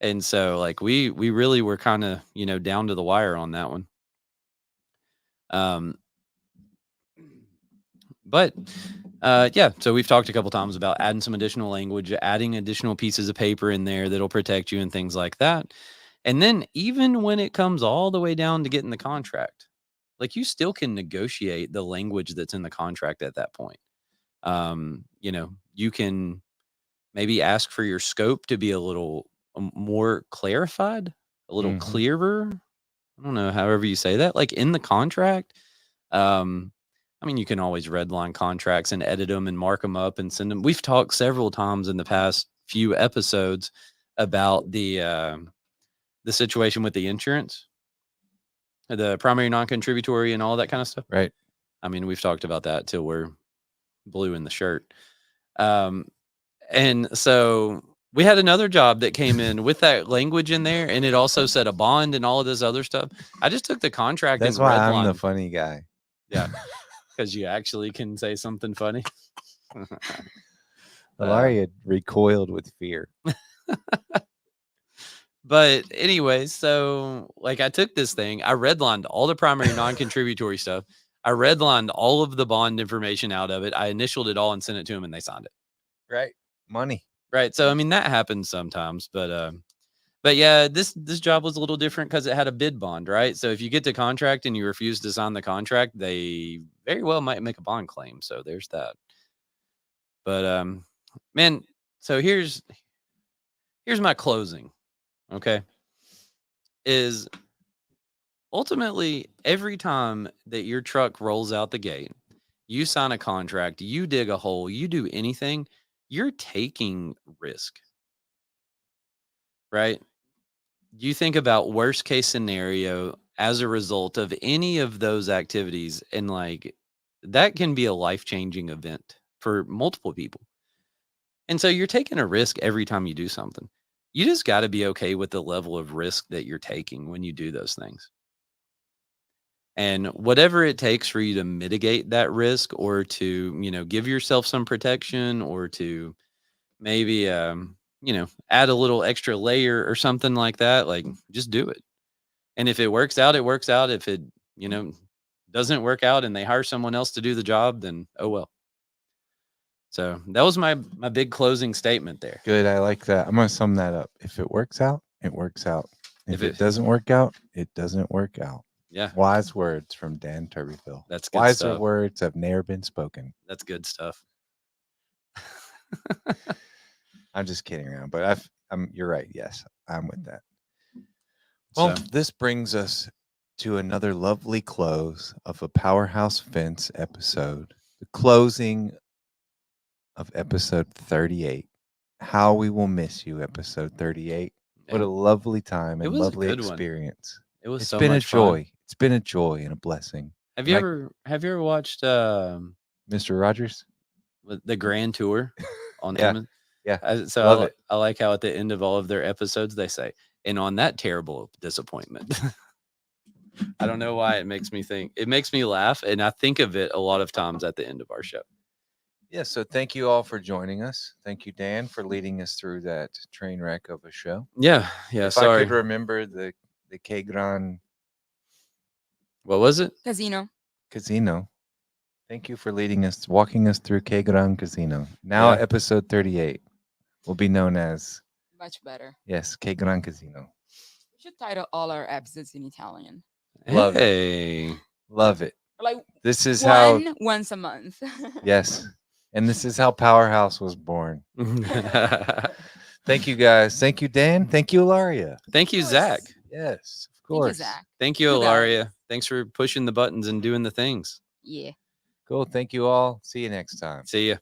And so like we really were kind of, down to the wire on that one. But yeah, so we've talked a couple times about adding some additional language, adding additional pieces of paper in there that'll protect you and things like that. And then even when it comes all the way down to getting the contract, like you still can negotiate the language that's in the contract at that point. You can maybe ask for your scope to be a little more clarified, a little clearer. I don't know, however you say that, like in the contract. You can always redline contracts and edit them and mark them up and send them. We've talked several times in the past few episodes about the situation with the insurance, the primary non-contributory and all that kind of stuff. Right. We've talked about that till we're blue in the shirt. And so we had another job that came in with that language in there, and it also said a bond and all of this other stuff. I just took the contract. That's and why redlined. I'm the funny guy. Yeah. Because you actually can say something funny. Ilaria recoiled with fear. But anyways, so like I took this thing, I redlined all the primary non-contributory stuff. I redlined all of the bond information out of it. I initialed it all and sent it to them, and they signed it. Right. Money. Right. So I mean that happens sometimes, but yeah, this job was a little different because it had a bid bond, right? So if you get the contract and you refuse to sign the contract, they very well might make a bond claim. So there's that. But man, so here's my closing. Okay. Is ultimately every time that your truck rolls out the gate, you sign a contract, you dig a hole, you do anything, you're taking risk. Right? You think about worst case scenario as a result of any of those activities, and like that can be a life-changing event for multiple people. And so you're taking a risk every time you do something. You just got to be okay with the level of risk that you're taking when you do those things. And whatever it takes for you to mitigate that risk, or to, give yourself some protection, or to maybe add a little extra layer or something like that, like just do it. And if it works out, it works out. If it, doesn't work out and they hire someone else to do the job, then oh well. So that was my big closing statement there. Good. I like that. I'm going to sum that up. If it works out, it works out. If it doesn't work out, it doesn't work out. Yeah. Wise words from Dan Turbyville. That's good Wiser stuff. words have never been spoken. That's good stuff. I'm just kidding around, but you're right. Yes, I'm with that. Well, this brings us to another lovely close of a Powerhouse Fence episode. The closing of episode 38. How we will miss you, episode 38. What a lovely time and lovely experience. It was It's so been much a joy. fun. It's been a joy and a blessing. Have you ever watched Mr. Rogers? The Grand Tour on Yeah. Amazon? Yeah. I like how at the end of all of their episodes they say, and on that terrible disappointment. I don't know why it makes me laugh, and I think of it a lot of times at the end of our show. Yeah, so thank you all for joining us. Thank you, Dan, for leading us through that train wreck of a show. Yeah. Sorry. I could remember the K-Gran. What was it? Casino. Thank you for walking us through K-Gran Casino. Now episode 38 will be known as... Much better. Yes, K-Gran Casino. We should title all our episodes in Italian. Love it. Love it. Like this is once a month. Yes. And this is how Powerhouse was born. Thank you, guys. Thank you, Dan. Thank you, Ilaria. Thank you, Zach. Yes, of course. Thank you, Ilaria. Thanks for pushing the buttons and doing the things. Yeah. Cool. Thank you all. See you next time. See ya.